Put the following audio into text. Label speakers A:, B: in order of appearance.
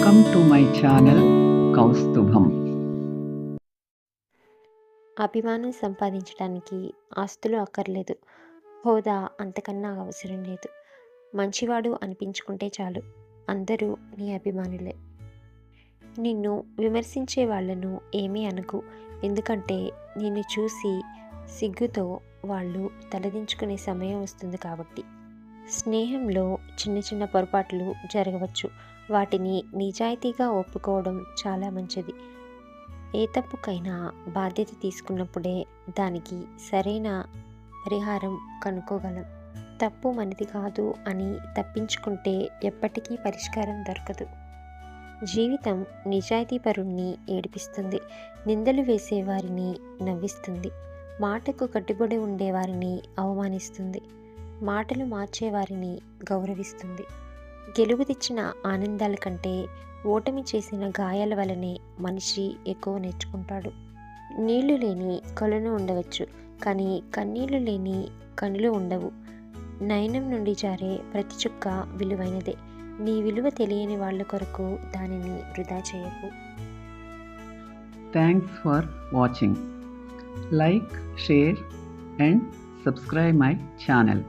A: Welcome to my channel Kaustubham.
B: అభిమానం సంపాదించడానికి ఆస్తులు అక్కర్లేదు. హోదా అంతకన్నా అవసరం లేదు. మంచివాడు అనిపించుకుంటే చాలు. అందరూ నీ అభిమానులే. నిన్ను విమర్శించే వాళ్ళను ఏమీ అనకు. ఎందుకంటే నిన్ను చూసి సిగ్గుతో వాళ్ళు తలదించుకునే సమయం వస్తుంది కాబట్టి. స్నేహంలో చిన్న చిన్న పొరపాట్లు జరగవచ్చు. వాటిని నిజాయితీగా ఒప్పుకోవడం చాలా మంచిది. ఏ తప్పుకైనా బాధ్యత తీసుకున్నప్పుడే దానికి సరైన పరిహారం కనుక్కోగలం. తప్పు మనది కాదు అని తప్పించుకుంటే ఎప్పటికీ పరిష్కారం దొరకదు. జీవితం నిజాయితీపరుణ్ణి ఏడిపిస్తుంది. నిందలు వేసేవారిని నవ్విస్తుంది. మాటకు కట్టుబడి ఉండేవారిని అవమానిస్తుంది. మాటలు మార్చేవారిని గౌరవిస్తుంది. గెలుపు తెచ్చిన ఆనందాల కంటే ఓటమి చేసిన గాయాల వలనే మనిషి ఎక్కువ నేర్చుకుంటాడు. నీళ్లు లేని కొలను ఉండవచ్చు, కానీ కన్నీళ్లు లేని కనులు ఉండవు. నయనం నుండి జారే ప్రతి చుక్క విలువైనదే. నీ విలువ తెలియని వాళ్ళ కొరకు దానిని వృధా చేయకు.
A: Thanks for watching. Like, share and subscribe my channel.